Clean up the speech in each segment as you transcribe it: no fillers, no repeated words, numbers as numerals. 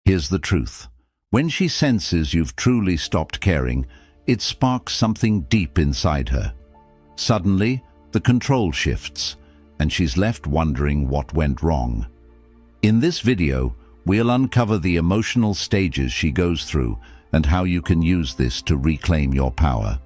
Here's the truth. When she senses you've truly stopped caring, it sparks something deep inside her. Suddenly, the control shifts, and she's left wondering what went wrong. In this video, we'll uncover the emotional stages she goes through and how you can use this to reclaim your power.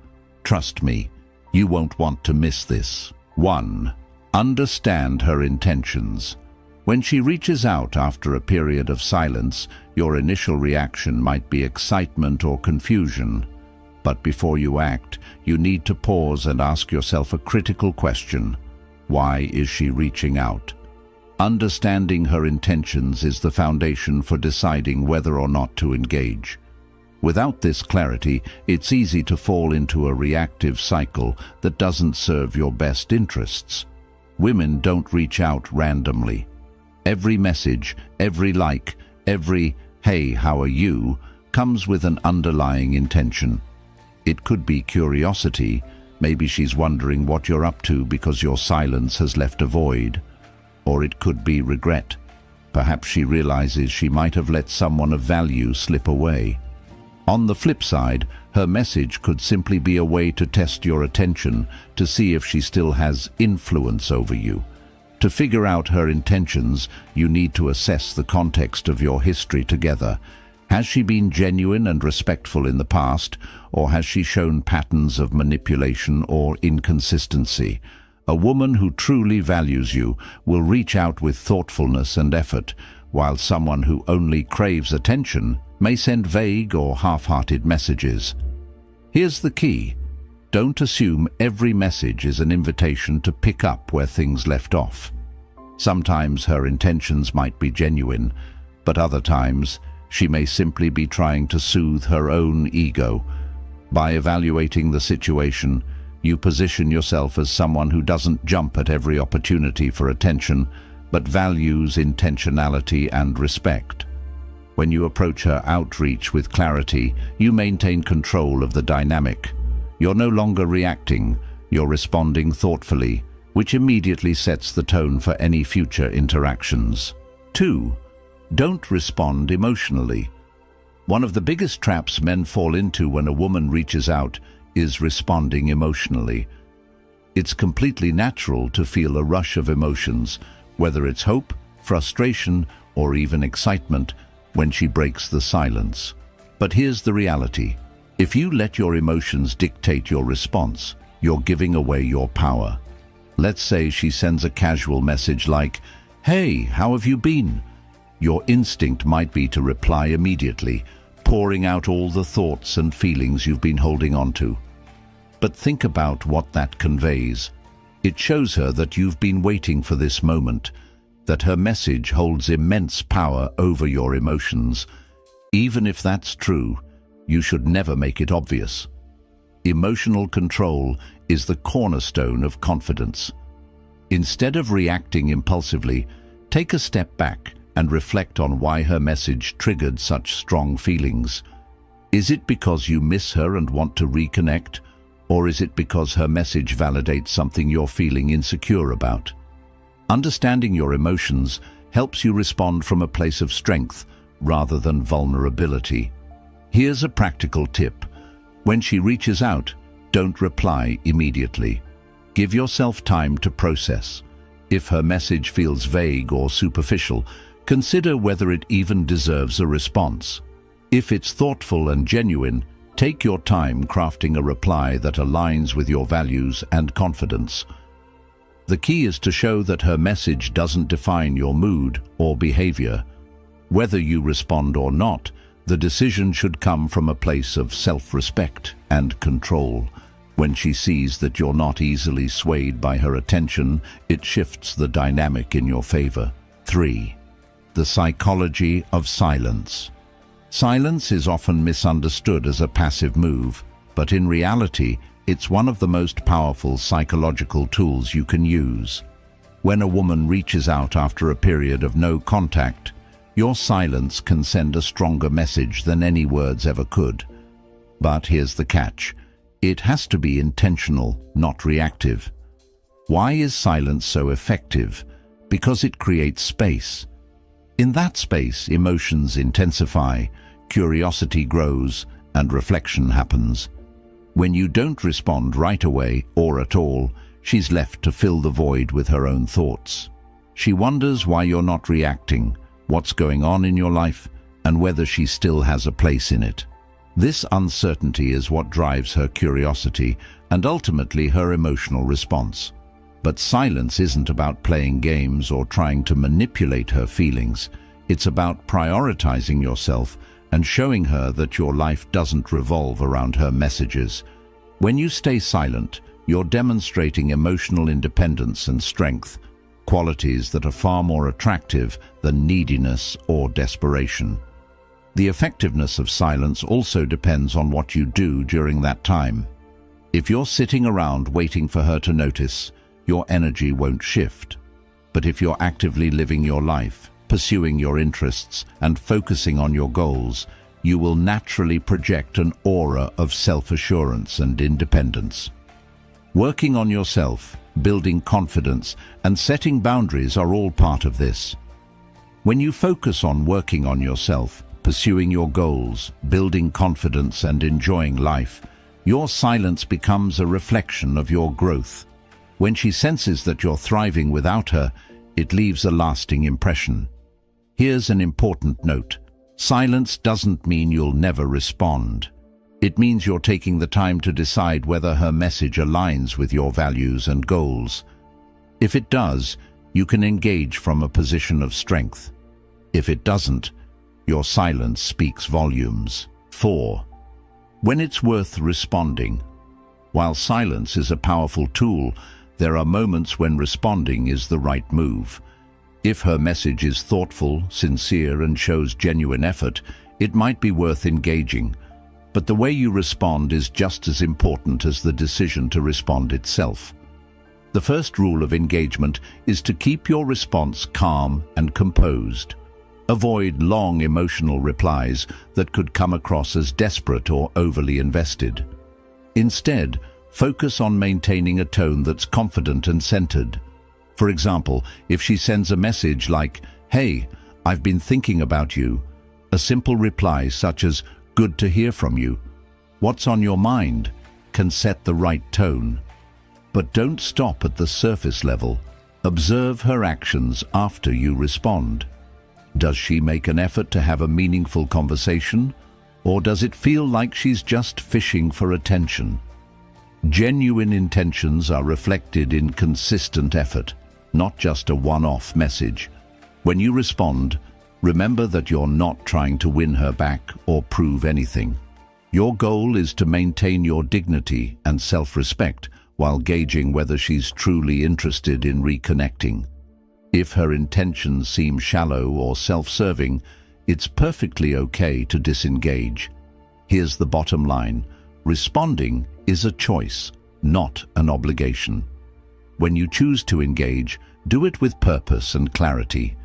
Trust me, you won't want to miss this. 1. Understand her intentions. When she reaches out after a period of silence, your initial reaction might be excitement or confusion. But before you act, you need to pause and ask yourself a critical question. Why is she reaching out? Understanding her intentions is the foundation for deciding whether or not to engage. Without this clarity, it's easy to fall into a reactive cycle that doesn't serve your best interests. Women don't reach out randomly. Every message, every like, every "Hey, how are you?" comes with an underlying intention. It could be curiosity. Maybe she's wondering what you're up to because your silence has left a void. Or it could be regret. Perhaps she realizes she might have let someone of value slip away. On the flip side, her message could simply be a way to test your attention to see if she still has influence over you. To figure out her intentions, you need to assess the context of your history together. Has she been genuine and respectful in the past, or has she shown patterns of manipulation or inconsistency? A woman who truly values you will reach out with thoughtfulness and effort, while someone who only craves attention may send vague or half-hearted messages. Here's the key. Don't assume every message is an invitation to pick up where things left off. Sometimes her intentions might be genuine, but other times she may simply be trying to soothe her own ego. By evaluating the situation, you position yourself as someone who doesn't jump at every opportunity for attention, but values intentionality and respect. When you approach her outreach with clarity, you maintain control of the dynamic. You're no longer reacting, you're responding thoughtfully, which immediately sets the tone for any future interactions. 2. Don't respond emotionally. One of the biggest traps men fall into when a woman reaches out is responding emotionally. It's completely natural to feel a rush of emotions, whether it's hope, frustration, or even excitement, when she breaks the silence. But here's the reality. If you let your emotions dictate your response, you're giving away your power. Let's say she sends a casual message like, "Hey, how have you been?" Your instinct might be to reply immediately, pouring out all the thoughts and feelings you've been holding on to. But think about what that conveys. It shows her that you've been waiting for this moment, that her message holds immense power over your emotions. Even if that's true, you should never make it obvious. Emotional control is the cornerstone of confidence. Instead of reacting impulsively, take a step back and reflect on why her message triggered such strong feelings. Is it because you miss her and want to reconnect? Or is it because her message validates something you're feeling insecure about? Understanding your emotions helps you respond from a place of strength rather than vulnerability. Here's a practical tip. When she reaches out, don't reply immediately. Give yourself time to process. If her message feels vague or superficial, consider whether it even deserves a response. If it's thoughtful and genuine, take your time crafting a reply that aligns with your values and confidence. The key is to show that her message doesn't define your mood or behavior. Whether you respond or not, the decision should come from a place of self-respect and control. When she sees that you're not easily swayed by her attention, it shifts the dynamic in your favor. 3. The psychology of silence. Silence is often misunderstood as a passive move, but in reality, it's one of the most powerful psychological tools you can use. When a woman reaches out after a period of no contact, your silence can send a stronger message than any words ever could. But here's the catch. It has to be intentional, not reactive. Why is silence so effective? Because it creates space. In that space, emotions intensify, curiosity grows, and reflection happens. When you don't respond right away or at all, she's left to fill the void with her own thoughts. She wonders why you're not reacting, what's going on in your life, and whether she still has a place in it. This uncertainty is what drives her curiosity and ultimately her emotional response. But silence isn't about playing games or trying to manipulate her feelings. It's about prioritizing yourself and showing her that your life doesn't revolve around her messages. When you stay silent, you're demonstrating emotional independence and strength, qualities that are far more attractive than neediness or desperation. The effectiveness of silence also depends on what you do during that time. If you're sitting around waiting for her to notice, your energy won't shift. But if you're actively living your life, pursuing your interests, and focusing on your goals, you will naturally project an aura of self-assurance and independence. Working on yourself, building confidence, and setting boundaries are all part of this. When you focus on working on yourself, pursuing your goals, building confidence, and enjoying life, your silence becomes a reflection of your growth. When she senses that you're thriving without her, it leaves a lasting impression. Here's an important note. Silence doesn't mean you'll never respond. It means you're taking the time to decide whether her message aligns with your values and goals. If it does, you can engage from a position of strength. If it doesn't, your silence speaks volumes. 4. When it's worth responding. While silence is a powerful tool, there are moments when responding is the right move. If her message is thoughtful, sincere, and shows genuine effort, it might be worth engaging. But the way you respond is just as important as the decision to respond itself. The first rule of engagement is to keep your response calm and composed. Avoid long emotional replies that could come across as desperate or overly invested. Instead, focus on maintaining a tone that's confident and centered. For example, if she sends a message like, "Hey, I've been thinking about you," a simple reply such as, "Good to hear from you. What's on your mind?" can set the right tone. But don't stop at the surface level. Observe her actions after you respond. Does she make an effort to have a meaningful conversation, or does it feel like she's just fishing for attention? Genuine intentions are reflected in consistent effort, not just a one-off message. When you respond, remember that you're not trying to win her back or prove anything. Your goal is to maintain your dignity and self-respect while gauging whether she's truly interested in reconnecting. If her intentions seem shallow or self-serving, it's perfectly okay to disengage. Here's the bottom line. Responding is a choice, not an obligation. When you choose to engage, do it with purpose and clarity.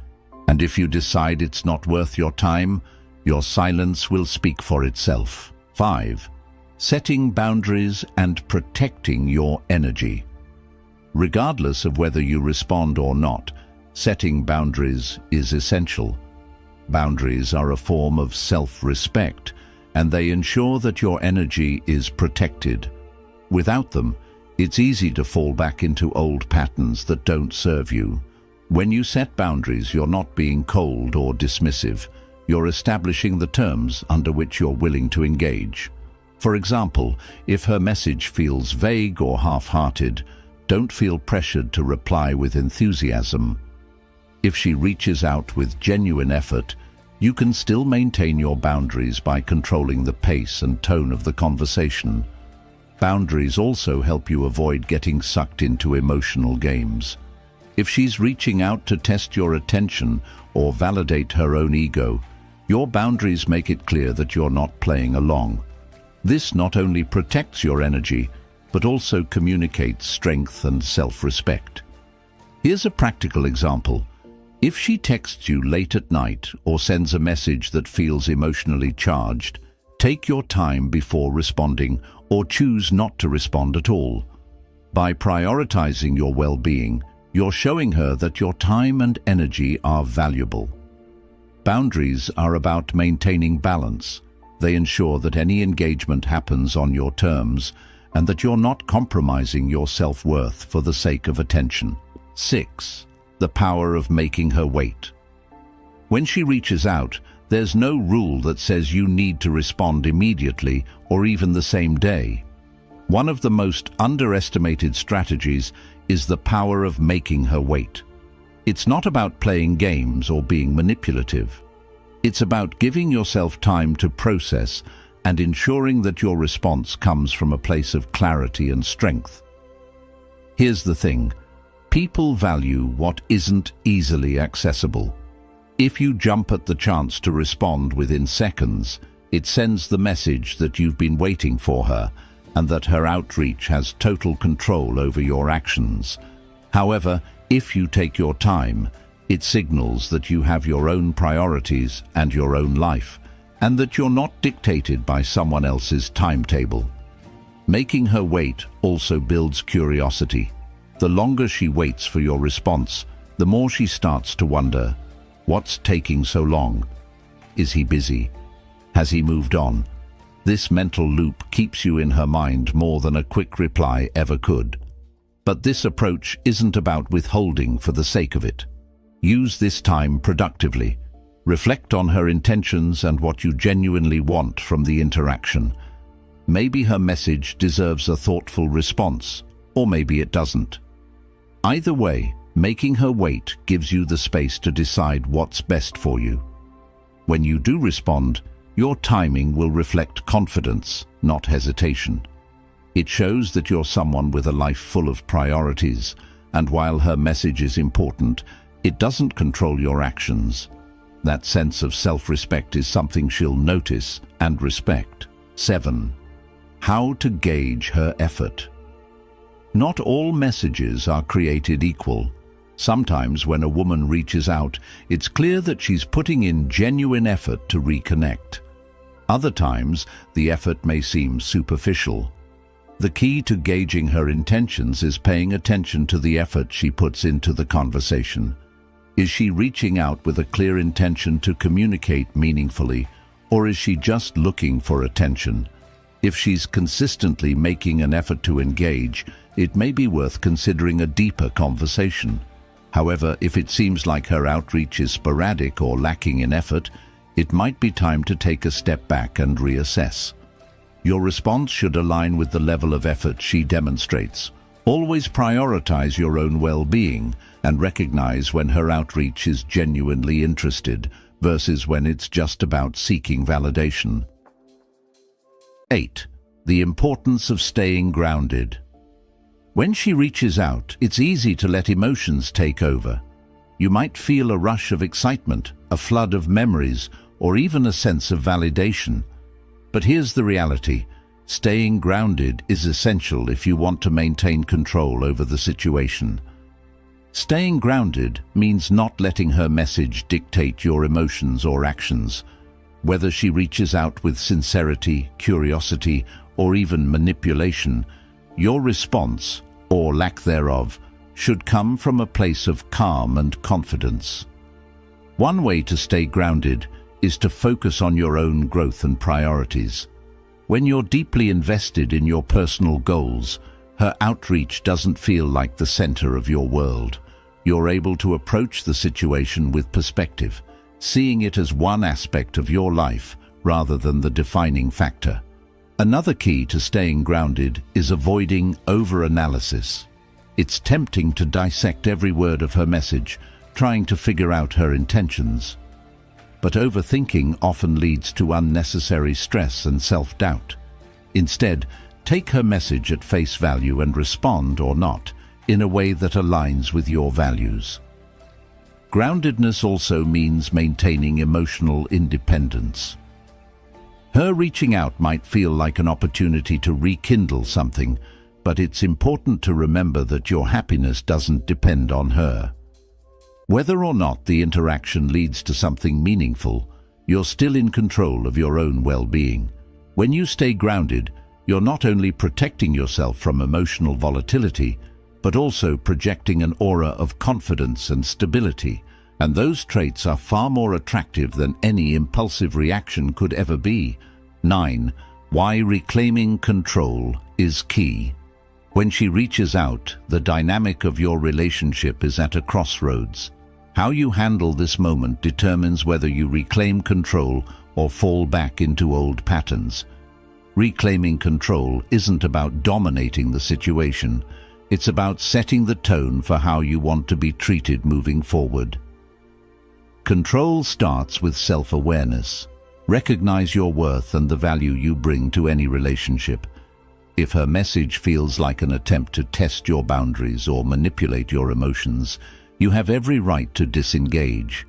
And if you decide it's not worth your time, your silence will speak for itself. 5. Setting boundaries and protecting your energy. Regardless of whether you respond or not, setting boundaries is essential. Boundaries are a form of self-respect, and they ensure that your energy is protected. Without them, it's easy to fall back into old patterns that don't serve you. When you set boundaries, you're not being cold or dismissive. You're establishing the terms under which you're willing to engage. For example, if her message feels vague or half-hearted, don't feel pressured to reply with enthusiasm. If she reaches out with genuine effort, you can still maintain your boundaries by controlling the pace and tone of the conversation. Boundaries also help you avoid getting sucked into emotional games. If she's reaching out to test your attention or validate her own ego, your boundaries make it clear that you're not playing along. This not only protects your energy, but also communicates strength and self-respect. Here's a practical example. If she texts you late at night or sends a message that feels emotionally charged, take your time before responding or choose not to respond at all. By prioritizing your well-being, you're showing her that your time and energy are valuable. Boundaries are about maintaining balance. They ensure that any engagement happens on your terms and that you're not compromising your self-worth for the sake of attention. 6. The power of making her wait. When she reaches out, there's no rule that says you need to respond immediately or even the same day. One of the most underestimated strategies is the power of making her wait. It's not about playing games or being manipulative. It's about giving yourself time to process and ensuring that your response comes from a place of clarity and strength. Here's the thing: people value what isn't easily accessible. If you jump at the chance to respond within seconds, it sends the message that you've been waiting for her and that her outreach has total control over your actions. However, if you take your time, it signals that you have your own priorities and your own life, and that you're not dictated by someone else's timetable. Making her wait also builds curiosity. The longer she waits for your response, the more she starts to wonder, what's taking so long? Is he busy? Has he moved on? This mental loop keeps you in her mind more than a quick reply ever could. But this approach isn't about withholding for the sake of it. Use this time productively. Reflect on her intentions and what you genuinely want from the interaction. Maybe her message deserves a thoughtful response, or maybe it doesn't. Either way, making her wait gives you the space to decide what's best for you. When you do respond, your timing will reflect confidence, not hesitation. It shows that you're someone with a life full of priorities, and while her message is important, it doesn't control your actions. That sense of self-respect is something she'll notice and respect. 7. How to gauge her effort. Not all messages are created equal. Sometimes when a woman reaches out, it's clear that she's putting in genuine effort to reconnect. Other times, the effort may seem superficial. The key to gauging her intentions is paying attention to the effort she puts into the conversation. Is she reaching out with a clear intention to communicate meaningfully, or is she just looking for attention? If she's consistently making an effort to engage, it may be worth considering a deeper conversation. However, if it seems like her outreach is sporadic or lacking in effort, it might be time to take a step back and reassess. Your response should align with the level of effort she demonstrates. Always prioritize your own well-being and recognize when her outreach is genuinely interested versus when it's just about seeking validation. 8. The importance of staying grounded. When she reaches out, it's easy to let emotions take over. You might feel a rush of excitement, a flood of memories, or even a sense of validation. But here's the reality: staying grounded is essential if you want to maintain control over the situation. Staying grounded means not letting her message dictate your emotions or actions. Whether she reaches out with sincerity, curiosity, or even manipulation, your response, or lack thereof, should come from a place of calm and confidence. One way to stay grounded is to focus on your own growth and priorities. When you're deeply invested in your personal goals, her outreach doesn't feel like the center of your world. You're able to approach the situation with perspective, seeing it as one aspect of your life rather than the defining factor. Another key to staying grounded is avoiding over-analysis. It's tempting to dissect every word of her message, trying to figure out her intentions. But overthinking often leads to unnecessary stress and self-doubt. Instead, take her message at face value and respond, or not, in a way that aligns with your values. Groundedness also means maintaining emotional independence. Her reaching out might feel like an opportunity to rekindle something, but it's important to remember that your happiness doesn't depend on her. Whether or not the interaction leads to something meaningful, you're still in control of your own well-being. When you stay grounded, you're not only protecting yourself from emotional volatility, but also projecting an aura of confidence and stability, and those traits are far more attractive than any impulsive reaction could ever be. 9. Why reclaiming control is key. When she reaches out, the dynamic of your relationship is at a crossroads. How you handle this moment determines whether you reclaim control or fall back into old patterns. Reclaiming control isn't about dominating the situation. It's about setting the tone for how you want to be treated moving forward. Control starts with self-awareness. Recognize your worth and the value you bring to any relationship. If her message feels like an attempt to test your boundaries or manipulate your emotions, you have every right to disengage.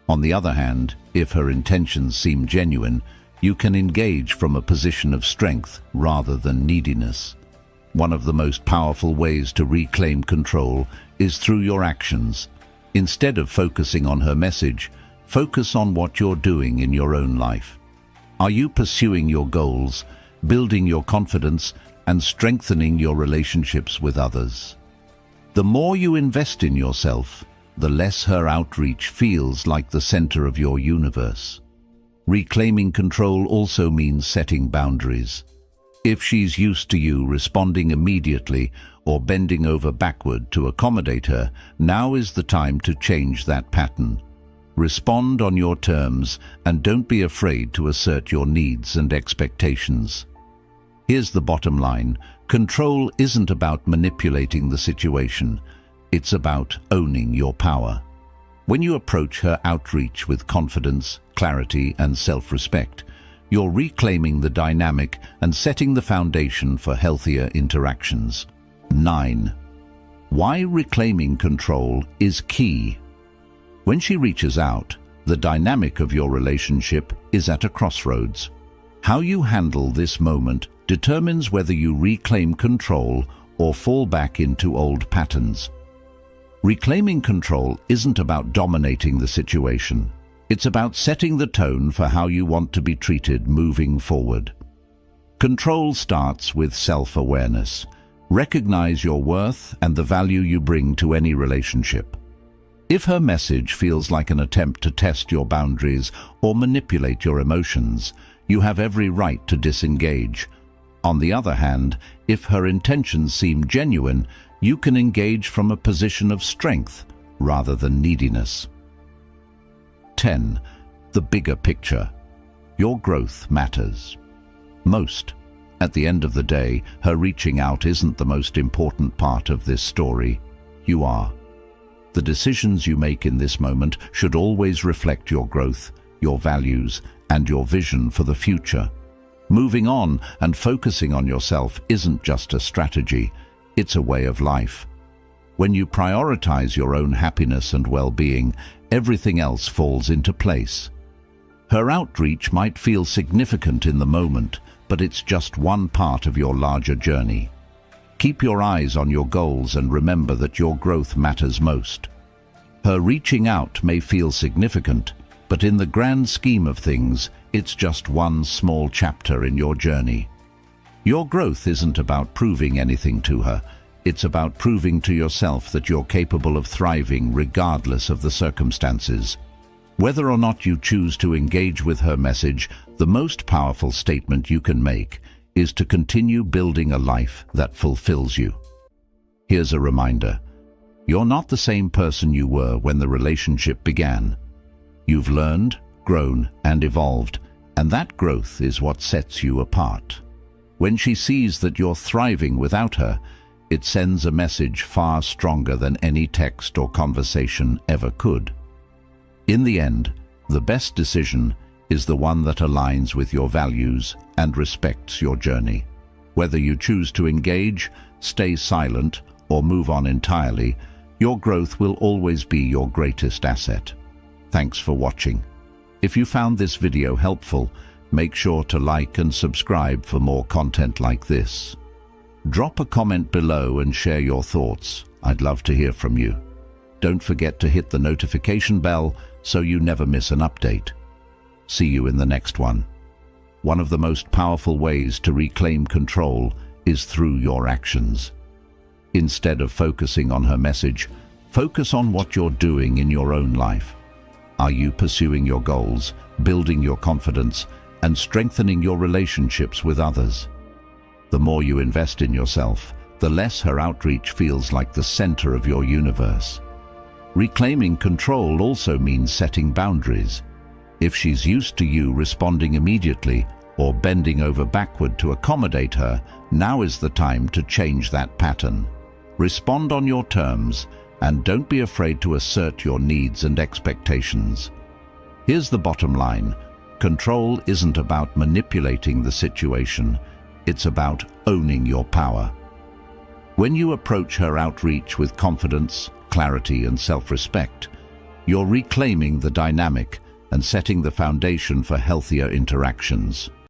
On the other hand, if her intentions seem genuine, you can engage from a position of strength rather than neediness. One of the most powerful ways to reclaim control is through your actions. Instead of focusing on her message, focus on what you're doing in your own life. Are you pursuing your goals, building your confidence, and strengthening your relationships with others? The more you invest in yourself, the less her outreach feels like the center of your universe. Reclaiming control also means setting boundaries. If she's used to you responding immediately or bending over backward to accommodate her, now is the time to change that pattern. Respond on your terms and don't be afraid to assert your needs and expectations. Here's the bottom line: control isn't about manipulating the situation. It's about owning your power. When you approach her outreach with confidence, clarity, and self-respect, you're reclaiming the dynamic and setting the foundation for healthier interactions. 9. Why reclaiming control is key. When she reaches out, the dynamic of your relationship is at a crossroads. How you handle this moment determines whether you reclaim control or fall back into old patterns. Reclaiming control isn't about dominating the situation. It's about setting the tone for how you want to be treated moving forward. Control starts with self-awareness. Recognize your worth and the value you bring to any relationship. If her message feels like an attempt to test your boundaries or manipulate your emotions, you have every right to disengage. On the other hand, if her intentions seem genuine, you can engage from a position of strength rather than neediness. 10. The bigger picture. Your growth matters most. At the end of the day, her reaching out isn't the most important part of this story. You are. The decisions you make in this moment should always reflect your growth, your values, and your vision for the future. Moving on and focusing on yourself isn't just a strategy, it's a way of life. When you prioritize your own happiness and well-being, everything else falls into place. Her outreach might feel significant in the moment, but it's just one part of your larger journey. Keep your eyes on your goals and remember that your growth matters most. Her reaching out may feel significant, but in the grand scheme of things, it's just one small chapter in your journey. Your growth isn't about proving anything to her. It's about proving to yourself that you're capable of thriving regardless of the circumstances. Whether or not you choose to engage with her message, the most powerful statement you can make is to continue building a life that fulfills you. Here's a reminder. You're not the same person you were when the relationship began. You've learned, grown, and evolved, and that growth is what sets you apart. When she sees that you're thriving without her, it sends a message far stronger than any text or conversation ever could. In the end, the best decision is the one that aligns with your values and respects your journey. Whether you choose to engage, stay silent, or move on entirely, your growth will always be your greatest asset. Thanks for watching. If you found this video helpful, make sure to like and subscribe for more content like this. Drop a comment below and share your thoughts. I'd love to hear from you. Don't forget to hit the notification bell so you never miss an update. See you in the next one. One of the most powerful ways to reclaim control is through your actions. Instead of focusing on her message, focus on what you're doing in your own life. Are you pursuing your goals, building your confidence, and strengthening your relationships with others? The more you invest in yourself, the less her outreach feels like the center of your universe. Reclaiming control also means setting boundaries. If she's used to you responding immediately or bending over backward to accommodate her, now is the time to change that pattern. Respond on your terms, and don't be afraid to assert your needs and expectations. Here's the bottom line: control isn't about manipulating the situation, it's about owning your power. When you approach her outreach with confidence, clarity, and self-respect, you're reclaiming the dynamic and setting the foundation for healthier interactions.